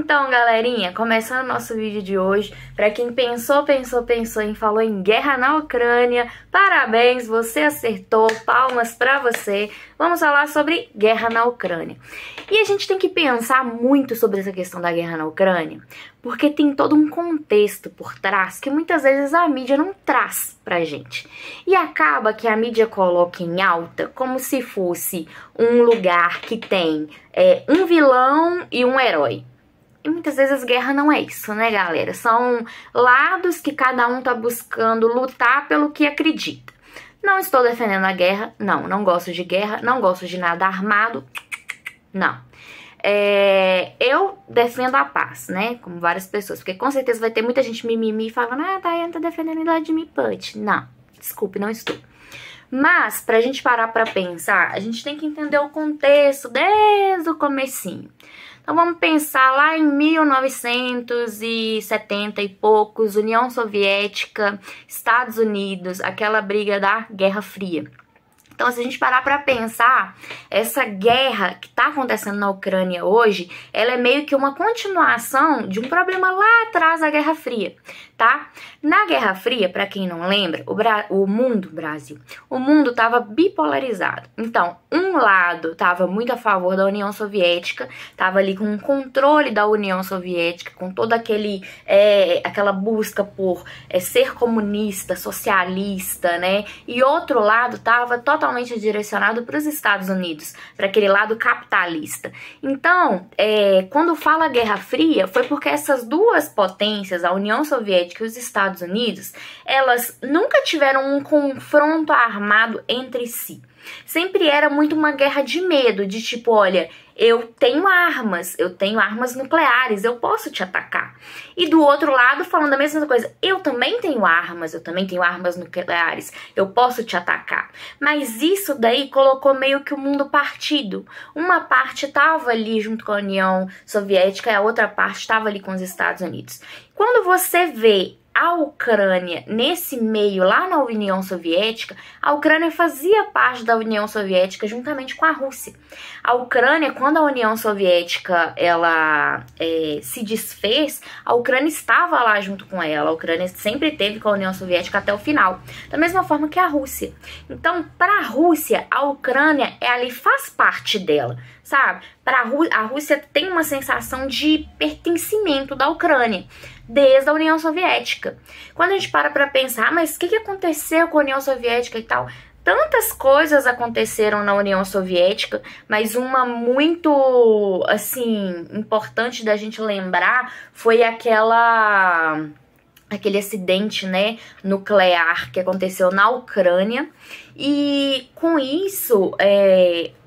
Então, galerinha, começando o nosso vídeo de hoje, para quem pensou e falou em guerra na Ucrânia, parabéns, você acertou, palmas pra você. Vamos falar sobre guerra na Ucrânia. E a gente tem que pensar muito sobre essa questão da guerra na Ucrânia, porque tem todo um contexto por trás que muitas vezes a mídia não traz pra gente. E acaba que a mídia coloca em alta como se fosse um lugar que tem um vilão e um herói. E muitas vezes guerra não é isso, né, galera? São lados que cada um tá buscando lutar pelo que acredita. Não estou defendendo a guerra, não gosto de guerra, não gosto de nada armado, não. Eu defendo a paz, né, como várias pessoas, porque com certeza vai ter muita gente mimimi falando, Daiane tá defendendo Vladimir Putin. Não, desculpe, não estou. Mas, pra gente parar pra pensar, a gente tem que entender o contexto desde o comecinho. Então vamos pensar lá em 1970 e poucos, União Soviética, Estados Unidos, aquela briga da Guerra Fria. Então, se a gente parar pra pensar, essa guerra que tá acontecendo na Ucrânia hoje, ela é meio que uma continuação de um problema lá atrás da Guerra Fria, tá? Na Guerra Fria, pra quem não lembra, o mundo tava bipolarizado. Então, um lado tava muito a favor da União Soviética, tava ali com o controle da União Soviética, com toda aquela busca por ser comunista, socialista, né? E outro lado tava totalmente direcionado para os Estados Unidos, para aquele lado capitalista. Então, quando fala Guerra Fria, foi porque essas duas potências, a União Soviética e os Estados Unidos, elas nunca tiveram um confronto armado entre si. Sempre era muito uma guerra de medo, de tipo, olha, eu tenho armas nucleares, eu posso te atacar. E do outro lado, falando a mesma coisa, eu também tenho armas nucleares, eu posso te atacar. Mas isso daí colocou meio que o mundo partido. Uma parte estava ali junto com a União Soviética e a outra parte estava ali com os Estados Unidos. Quando você vê a Ucrânia nesse meio lá na União Soviética, a Ucrânia fazia parte da União Soviética juntamente com a Rússia. A Ucrânia, quando a União Soviética se desfez, a Ucrânia estava lá junto com ela. A Ucrânia sempre esteve com a União Soviética até o final, da mesma forma que a Rússia. Então, para a Rússia, a Ucrânia ali faz parte dela, sabe? A Rússia tem uma sensação de pertencimento da Ucrânia desde a União Soviética. Quando a gente para pensar, mas o que aconteceu com a União Soviética e tal? Tantas coisas aconteceram na União Soviética, mas uma muito, assim, importante da gente lembrar foi aquele acidente, né, nuclear que aconteceu na Ucrânia. E com isso,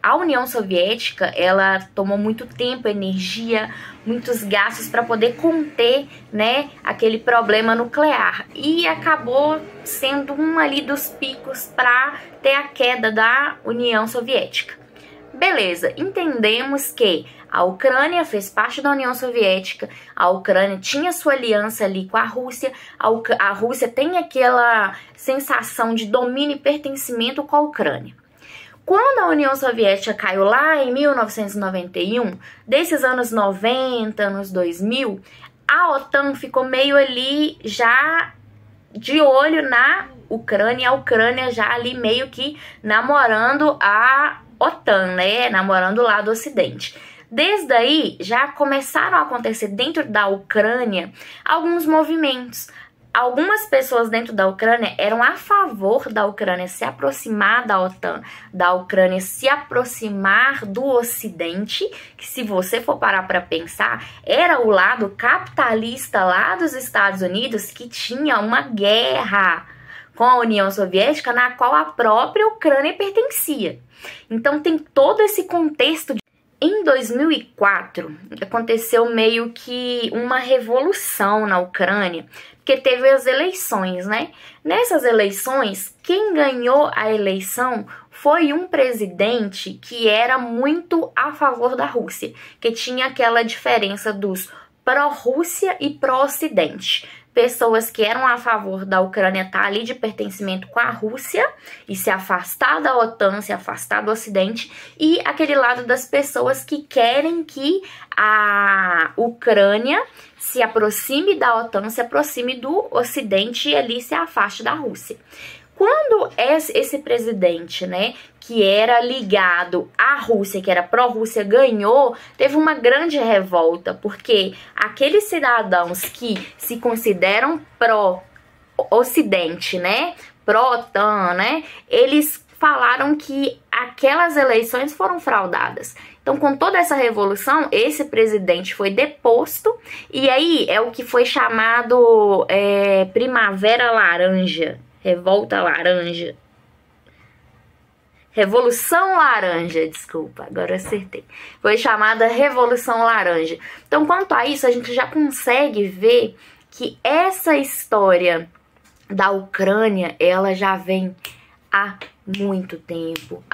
a União Soviética, ela tomou muito tempo, energia, muitos gastos para poder conter, né, aquele problema nuclear. E acabou sendo um ali dos picos para ter a queda da União Soviética. Beleza, entendemos que a Ucrânia fez parte da União Soviética, a Ucrânia tinha sua aliança ali com a Rússia, a Rússia tem aquela sensação de domínio e pertencimento com a Ucrânia. Quando a União Soviética caiu lá em 1991, desses anos 90, anos 2000, a OTAN ficou meio ali já de olho na Ucrânia, a Ucrânia já ali meio que namorando a OTAN, né? Namorando lá do Ocidente. Desde aí já começaram a acontecer dentro da Ucrânia alguns movimentos. Algumas pessoas dentro da Ucrânia eram a favor da Ucrânia se aproximar da OTAN, da Ucrânia se aproximar do Ocidente, que se você for parar para pensar, era o lado capitalista lá dos Estados Unidos que tinha uma guerra com a União Soviética na qual a própria Ucrânia pertencia. Então tem todo esse contexto. Em 2004, aconteceu meio que uma revolução na Ucrânia, porque teve as eleições, né? Nessas eleições, quem ganhou a eleição foi um presidente que era muito a favor da Rússia, que tinha aquela diferença dos pró-Rússia e pró-Ocidente. pessoas que eram a favor da Ucrânia estar ali de pertencimento com a Rússia e se afastar da OTAN, se afastar do Ocidente, e aquele lado das pessoas que querem que a Ucrânia se aproxime da OTAN, se aproxime do Ocidente e ali se afaste da Rússia. Quando esse presidente, né, que era ligado à Rússia, que era pró-Rússia, ganhou, teve uma grande revolta, porque aqueles cidadãos que se consideram pró-Ocidente, né, pró-OTAN, né, eles falaram que aquelas eleições foram fraudadas. Então, com toda essa revolução, esse presidente foi deposto, e aí é o que foi chamado Primavera Laranja, Revolta Laranja. Revolução Laranja, desculpa, agora eu acertei. Foi chamada Revolução Laranja. Então, quanto a isso, a gente já consegue ver que essa história da Ucrânia, ela já vem há muito tempo,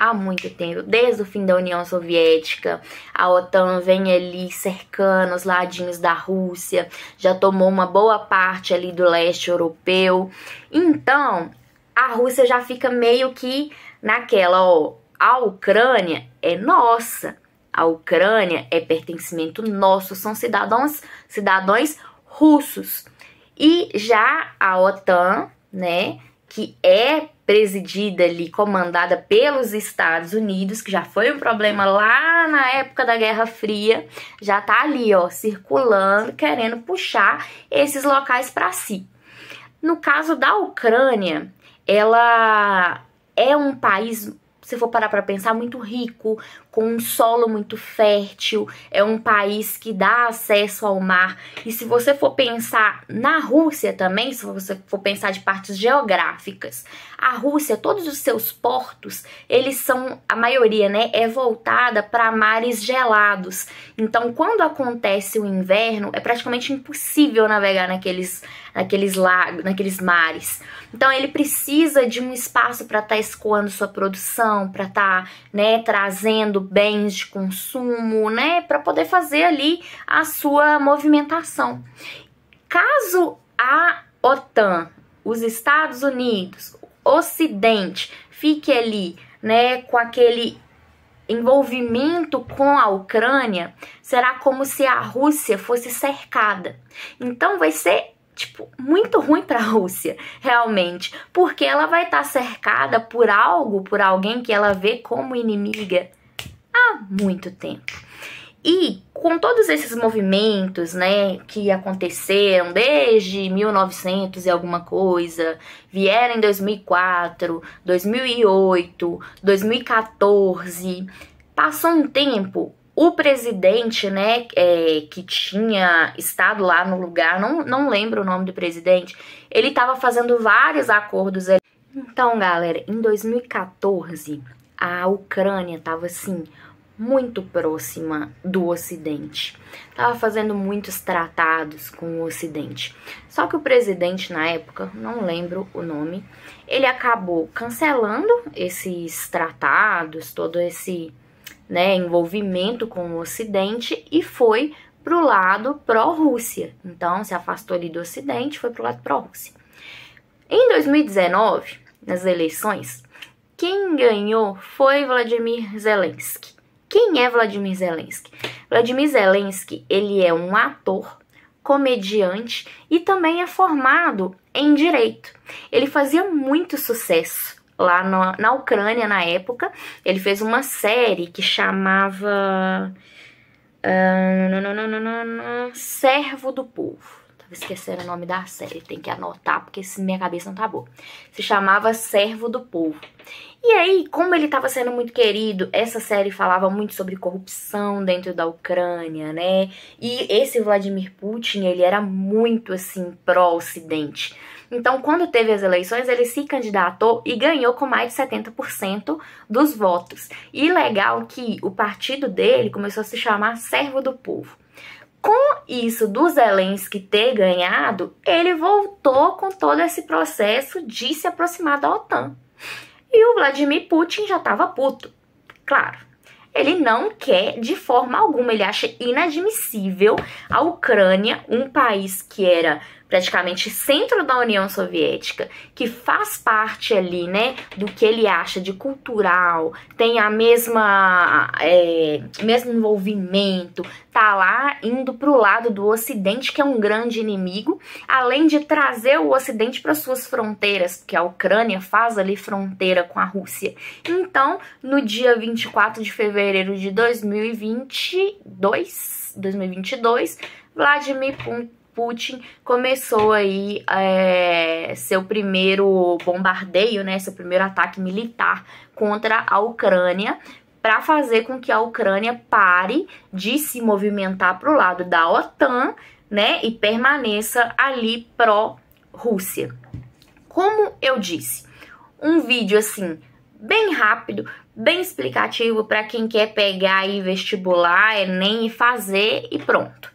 desde o fim da União Soviética. A OTAN vem ali cercando os ladinhos da Rússia, já tomou uma boa parte ali do leste europeu. Então, a Rússia já fica meio que naquela, ó, a Ucrânia é nossa, a Ucrânia é pertencimento nosso, são cidadãos russos. E já a OTAN, né, que é presidida ali, comandada pelos Estados Unidos, que já foi um problema lá na época da Guerra Fria, já tá ali, ó, circulando, querendo puxar esses locais para si. No caso da Ucrânia, ela é um país, se for parar para pensar, muito rico, com um solo muito fértil, é um país que dá acesso ao mar. E se você for pensar na Rússia também, se você for pensar de partes geográficas, a Rússia, todos os seus portos, eles são, a maioria, né, é voltada para mares gelados. Então, quando acontece o inverno, é praticamente impossível navegar naqueles lagos, naqueles mares. Então, ele precisa de um espaço para estar escoando sua produção, para estar, né, trazendo bens de consumo, né, para poder fazer ali a sua movimentação. Caso a OTAN, os Estados Unidos, o Ocidente, fique ali, né, com aquele envolvimento com a Ucrânia, será como se a Rússia fosse cercada. Então vai ser muito ruim para a Rússia, realmente, porque ela vai estar cercada por alguém que ela vê como inimiga há muito tempo. E com todos esses movimentos, né, que aconteceram desde 1900 e alguma coisa, vieram em 2004, 2008, 2014, passou um tempo. O presidente, né, que tinha estado lá no lugar, não lembro o nome do presidente, ele estava fazendo vários acordos ali. Então, galera, em 2014, a Ucrânia estava, assim, muito próxima do Ocidente. Estava fazendo muitos tratados com o Ocidente. Só que o presidente, na época, não lembro o nome, ele acabou cancelando esses tratados, todo esse, né, envolvimento com o Ocidente e foi pro lado pró-Rússia. Então, se afastou ali do Ocidente, foi pro lado pró-Rússia. Em 2019, nas eleições, quem ganhou foi Vladimir Zelensky. Quem é Vladimir Zelensky? Vladimir Zelensky, ele é um ator, comediante e também é formado em direito. Ele fazia muito sucesso lá na Ucrânia na época. Ele fez uma série que chamava Servo do Povo. Tava esquecendo o nome da série, tem que anotar porque minha cabeça não tá boa. Se chamava Servo do Povo. E aí, como ele estava sendo muito querido, essa série falava muito sobre corrupção dentro da Ucrânia, né? E esse Vladimir Putin, ele era muito, assim, pró-Ocidente. Então, quando teve as eleições, ele se candidatou e ganhou com mais de 70% dos votos. E legal que o partido dele começou a se chamar Servo do Povo. Com isso do Zelensky ter ganhado, ele voltou com todo esse processo de se aproximar da OTAN. E o Vladimir Putin já estava puto. Claro, ele não quer de forma alguma, ele acha inadmissível a Ucrânia, um país que era praticamente centro da União Soviética, que faz parte ali, né, do que ele acha de cultural, tem a mesmo envolvimento, tá lá indo pro lado do Ocidente, que é um grande inimigo, além de trazer o Ocidente para suas fronteiras, porque a Ucrânia faz ali fronteira com a Rússia. Então, no dia 24 de fevereiro de 2022, Vladimir Putin começou aí seu primeiro bombardeio, né, seu primeiro ataque militar contra a Ucrânia, para fazer com que a Ucrânia pare de se movimentar para o lado da OTAN, né, e permaneça ali pró-Rússia. Como eu disse, um vídeo assim bem rápido, bem explicativo para quem quer pegar aí vestibular, Enem e fazer e pronto.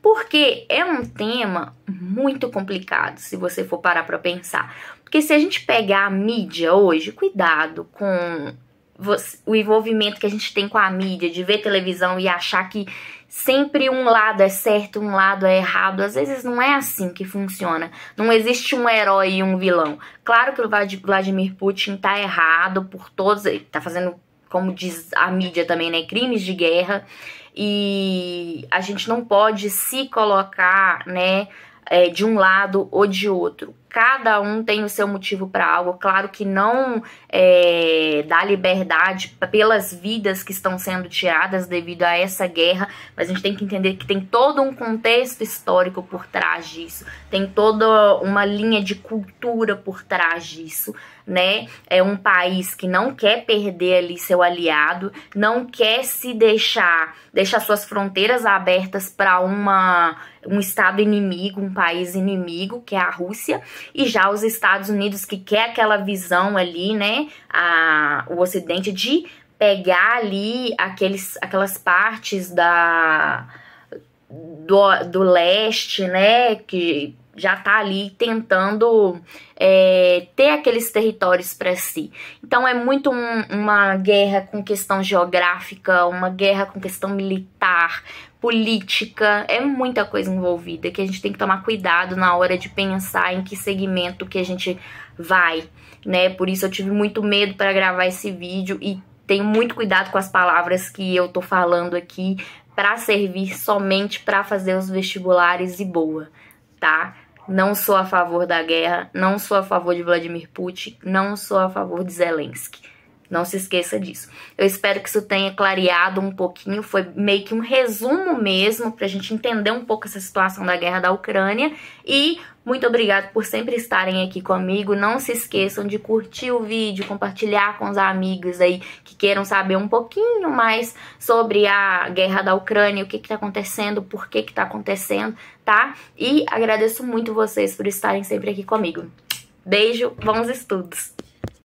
Porque é um tema muito complicado, se você for parar para pensar. Porque se a gente pegar a mídia hoje, cuidado com o envolvimento que a gente tem com a mídia, de ver televisão e achar que sempre um lado é certo, um lado é errado. Às vezes não é assim que funciona. Não existe um herói e um vilão. Claro que o Vladimir Putin tá errado por todos, ele tá fazendo, como diz a mídia também, né, crimes de guerra. E a gente não pode se colocar, né, de um lado ou de outro. Cada um tem o seu motivo para algo. Claro que não dá liberdade pelas vidas que estão sendo tiradas devido a essa guerra, mas a gente tem que entender que tem todo um contexto histórico por trás disso, tem toda uma linha de cultura por trás disso, né? É um país que não quer perder ali seu aliado, não quer se deixar suas fronteiras abertas para um estado inimigo, um país inimigo, que é a Rússia. E já os Estados Unidos, que quer aquela visão ali, né, o Ocidente, de pegar ali aquelas partes do leste, né, que já tá ali tentando ter aqueles territórios para si. Então é muito uma guerra com questão geográfica, uma guerra com questão militar, política, é muita coisa envolvida que a gente tem que tomar cuidado na hora de pensar em que segmento que a gente vai, né? Por isso eu tive muito medo para gravar esse vídeo e tenho muito cuidado com as palavras que eu tô falando aqui para servir somente para fazer os vestibulares e boa, tá? Não sou a favor da guerra, não sou a favor de Vladimir Putin, não sou a favor de Zelensky. Não se esqueça disso. Eu espero que isso tenha clareado um pouquinho. Foi meio que um resumo mesmo pra gente entender um pouco essa situação da guerra da Ucrânia. E muito obrigado por sempre estarem aqui comigo. Não se esqueçam de curtir o vídeo, compartilhar com os amigos aí que queiram saber um pouquinho mais sobre a guerra da Ucrânia, o que tá acontecendo, por que tá acontecendo, tá? E agradeço muito vocês por estarem sempre aqui comigo. Beijo, bons estudos!